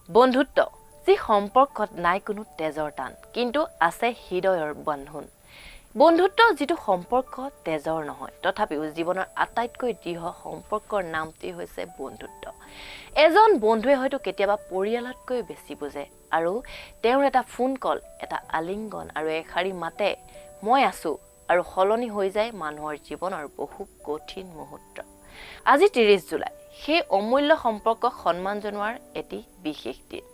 বন্ধুত্ব যি সম্পৰ্কত নাই কোনো তেজৰ টান কিন্তু আছে হৃদয়ৰ বন্ধন বন্ধুত্ব যিটো সম্পৰ্ক তেজৰ নহয় তথাপিও জীৱনৰ আটাইতকৈ দৃঢ় সম্পৰ্কৰ নামটি হৈছে বন্ধুত্ব এজন বন্ধুৱে হয়তো কেতিয়াবা পৰিয়ালতকৈ বেছি বুজে আৰু তেওঁৰ এটা ফোন কল এটা আলিংগন আৰু এষাৰি মাতে মই আছো আৰু হলনি হৈ যায় মানুহৰ জীৱনৰ বহু কঠিন মুহূৰ্ত আজি 30 জুলাই সেই অমূল্য সম্পৰ্কক সন্মান জনোৱাৰ এটি বিশেষ দিন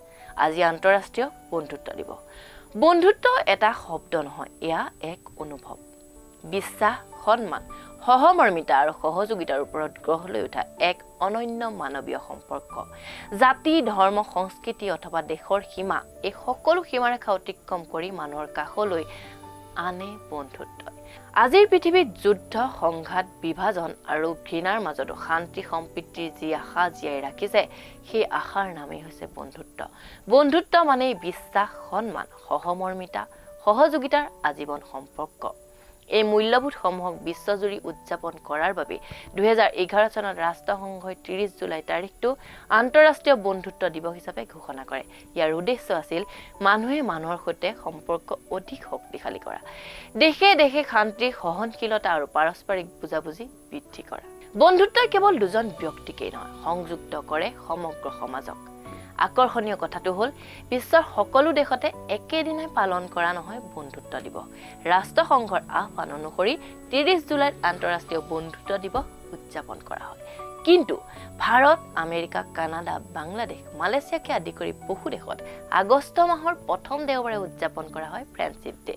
আজি আন্তঃৰাষ্ট্ৰীয় বন্ধুত্ব দিৱস বন্ধুত্ব এটা শব্দ নহয় এয়া এক অনুভৱ বিশ্বাস সন্মান সহমৰ্মিতা আৰু সহযোগিতাৰ ওপৰত গঢ় লৈ উঠা এক অনন্য মানৱীয় সম্পৰ্ক জাতি ধৰ্ম সংস্কৃতি অথবা দেশৰ সীমা এই সকলো সীমাৰেখা অতিক্ৰম কৰি মানুহৰ কাষলৈ আনে বন্ধুত্ব আজিৰ পৃথিৱীত যুদ্ধ সংঘাত বিভাজন আৰু ঘৃণাৰ মাজতো শান্তি সম্প্ৰীতিৰ যি আশা জীয়াই ৰাখিছে সেই আশাৰ নামেই হৈছে বন্ধুত্ব বন্ধুত্ব মানে বিশ্বাস সন্মান সহমৰ্মিতা সহযোগিতাৰ আজীৱন সম্পৰ্ক এই মূল্যবোধ সমূহক বিশ্বজুৰি উদযাপন কৰাৰ বাবে 2011 চনত ৰাষ্ট্ৰসংঘই 30 জুলাই তাৰিখটো আন্তঃৰাষ্ট্ৰীয় বন্ধুত্ব দিৱস হিচাপে ঘোষণা কৰে ইয়াৰ উদ্দেশ্য আছিল মানুহে মানুহৰ সৈতে সম্পৰ্ক অধিক শক্তিশালী কৰা দেশে দেশে শান্তি সহনশীলতা আৰু পাৰস্পৰিক বুজাবুজি বৃদ্ধি কৰা বন্ধুত্বই কেৱল দুজন ব্যক্তিকেই নহয় সংযুক্ত কৰে সমগ্ৰ সমাজক আকৰ্ষণীয় কথাটো হ'ল বিশ্বৰ সকলো দেশতে একেদিনাই পালন কৰা নহয় বন্ধুত্ব দিৱস ৰাষ্ট্ৰসংঘৰ আহ্বান অনুসৰি 30 জুলাইত আন্তঃৰাষ্ট্ৰীয় বন্ধুত্ব দিৱস উদযাপন কৰা হয় কিন্তু ভাৰত আমেৰিকা কানাডা বাংলাদেশ মালয়েছিয়াকে আদি কৰি বহু দেশত আগষ্ট মাহৰ প্ৰথম দেওবাৰে উদযাপন কৰা হয় ফ্ৰেণ্ডশ্বিপ ডে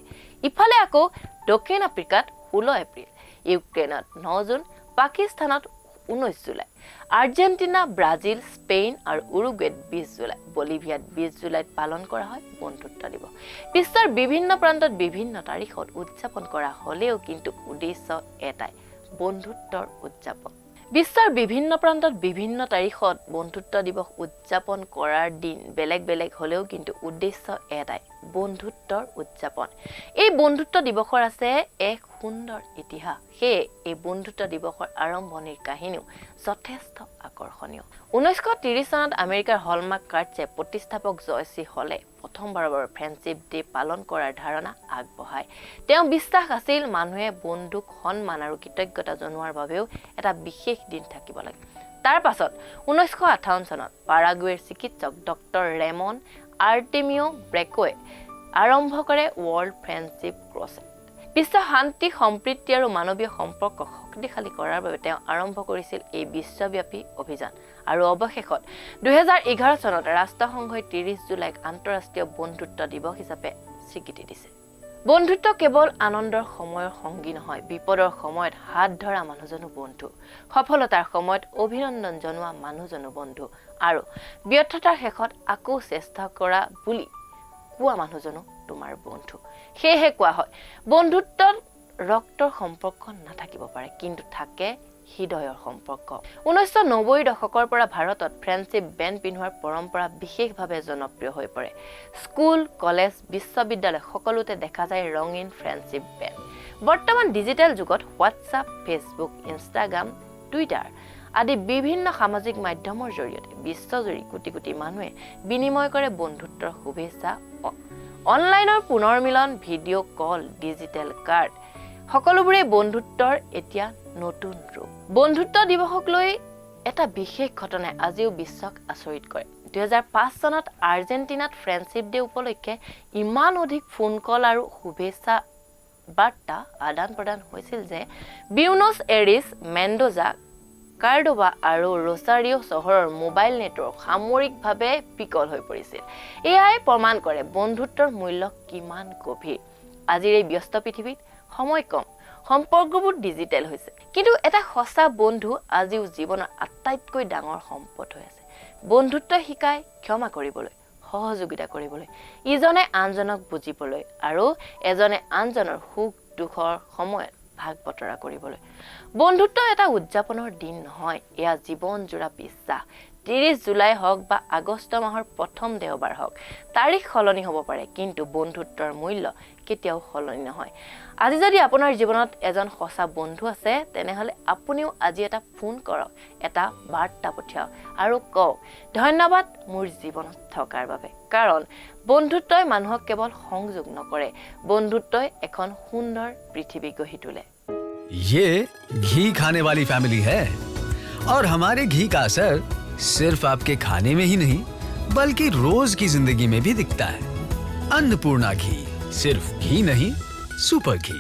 ইফালে আকৌ দক্ষিণ আফ্ৰিকাত 16 এপ্ৰিল ইউক্ৰেইনত 9 জুন পাকিস্তানত 19 জুলাই আৰ্জেণ্টিনা ব্ৰাজিল স্পেইন আৰু উৰুগুৱেত 20 জুলাই বলিভিয়াত 20 জুলাইত পালন কৰা হয় বন্ধুত্ব দিৱস বিশ্বৰ বিভিন্ন প্ৰান্তত বিভিন্ন তাৰিখত উদযাপন কৰা হ'লেও কিন্তু উদ্দেশ্য এটাই বন্ধুত্বৰ উদযাপন বিশ্বৰ বিভিন্ন প্ৰান্তত বিভিন্ন তাৰিখত বন্ধুত্ব দিৱস উদযাপন কৰাৰ দিন বেলেগ বেলেগ হ'লেও কিন্তু উদ্দেশ্য এটাই বন্ধুত্বৰ উদযাপন এই বন্ধুত্ব দিৱসৰ আছে এক সুন্দৰ ইতিহাস সেয়ে এই বন্ধুত্ব দিৱসৰ আৰম্ভণিৰ কাহিনীও যথেষ্ট আকৰ্ষণীয় 1930 চনত আমেৰিকাৰ হলমাৰ্ক কাৰ্ডছে প্ৰতিষ্ঠাপক জয়শ্ৰী হলে প্ৰথমবাৰৰ বাবে ফ্ৰেণ্ডশ্বিপ ডে পালন কৰাৰ ধাৰণা আগবঢ়ায় তেওঁ বিশ্বাস আছিল মানুহে বন্ধুক সন্মান আৰু কৃতজ্ঞতা জনোৱাৰ বাবেও এটা বিশেষ দিন থাকিব লাগে তাৰ পাছত 1958 চনত পাৰাগুৱেৰ চিকিৎসক ডক্টৰ ৰেমন আৰ্টেমিও ব্ৰেকোৱে আৰম্ভ কৰে ৱৰ্ল্ড ফ্ৰেণ্ডশ্বিপ ক্ৰছেট বিশ্ব শান্তি সম্প্ৰীতি আৰু মানৱীয় সম্পৰ্ক শক্তিশালী কৰাৰ বাবে তেওঁ আৰম্ভ কৰিছিল এই বিশ্বব্যাপী অভিযান আৰু অৱশেষত 2011 চনত ৰাষ্ট্ৰসংঘই 30 জুলাইক আন্তঃৰাষ্ট্ৰীয় বন্ধুত্ব দিৱস হিচাপে স্বীকৃতি দিছে বন্ধুত্ব কেৱল আনন্দৰ সময়ৰ সংগী নহয় বিপদৰ সময়ত হাত ধৰা মানুহজনো বন্ধু সফলতাৰ সময়ত অভিনন্দন জনোৱা মানুহজনো বন্ধু আৰু ব্যৰ্থতাৰ শেষত আকৌ চেষ্টা কৰা বুলি কোৱা মানুহজনো তোমাৰ বন্ধু সেয়েহে কোৱা হয় বন্ধুত্বৰ ৰক্তৰ সম্পৰ্ক নাথাকিব পাৰে কিন্তু থাকে হৃদয়ৰ সম্পৰ্ক 1990 দশকৰ পৰা ভাৰতত ফ্ৰেণ্ডশ্বিপ বেণ্ড পিন্ধোৱাৰ পৰম্পৰা বিশেষভাৱে জনপ্ৰিয় হৈ পৰে স্কুল কলেজ বিশ্ববিদ্যালয় সকলোতে দেখা যায় ৰঙীন ফ্ৰেণ্ডশ্বিপ বেণ্ড বৰ্তমান ডিজিটেল যুগত হোৱাটছআপ ফেচবুক ইনষ্টাগ্ৰাম টুইটাৰ আদি বিভিন্ন সামাজিক মাধ্যমৰ জৰিয়তে বিশ্বজুৰি কোটি কোটি মানুহে বিনিময় কৰে বন্ধুত্বৰ শুভেচ্ছা অনলাইনৰ পুনৰ মিলন ভিডিঅ' কল ডিজিটেল কাৰ্ড সকলোবোৰে বন্ধুত্বৰ এতিয়া নতুন ৰূপ বন্ধুত্ব দিৱসক লৈ এটা বিশেষ ঘটনাই আজিও বিশ্বক আচৰিত কৰে 2005 চনত আৰ্জেণ্টিনাত ফ্ৰেণ্ডশ্বিপ ডে উপলক্ষে ইমান অধিক ফোন কল আৰু শুভেচ্ছা বাৰ্তা আদান প্ৰদান হৈছিল যে বিউনছ এৰিছ মেণ্ডোজা কাৰ্ডোবা আৰু ৰ'ছাৰিও চহৰৰ মোবাইল নেটৱৰ্ক সামৰিকভাৱে বিকল হৈ পৰিছিল এয়াই প্ৰমাণ কৰে বন্ধুত্বৰ মূল্য কিমান গভীৰ আজিৰ এই ব্যস্ত পৃথিৱীত সময় কম সম্পৰ্কবোৰ ডিজিটেল হৈছে কিন্তু এটা সঁচা বন্ধু আজিও জীৱনৰ আটাইতকৈ ডাঙৰ সম্পদ হৈ আছে বন্ধুত্ব শিকায় ক্ষমা কৰিবলৈ সহযোগিতা কৰিবলৈ ইজনে আনজনক বুজিবলৈ আৰু এজনে আনজনৰ সুখ দুখৰ সময়ত ভাগ বতৰা কৰিবলৈ বন্ধুত্ব এটা উদযাপনৰ দিন নহয় এয়া জীৱন জোৰা বিশ্বাস 30 জুলাই হওক বা আগষ্ট মাহৰ প্ৰথম দেওবাৰ হওক, তাৰিখ সলনি হ'ব পাৰে, কিন্তু বন্ধুত্বৰ মূল্য কেতিয়াও সলনি নহয়। আজি যদি আপোনাৰ জীৱনত এজন সঁচা বন্ধু আছে, তেনেহ'লে আপুনিও আজি এটা ফোন কৰক, এটা বাৰ্তা পঠিয়াওক আৰু কওক, ধন্যবাদ মোৰ জীৱনত থকাৰ বাবে। কাৰণ বন্ধুত্বই মানুহক কেৱল সংযোগ নকৰে, বন্ধুত্বই এখন সুন্দৰ পৃথিৱী গঢ়ি তোলে। ये घी खाने वाली फैमिली है और हमारे घी का असर सिर्फ आपके खाने में ही नहीं बल्कि रोज की जिंदगी में भी दिखता है। अन्नपूर्णा घी, सिर्फ घी नहीं, सुपर घी।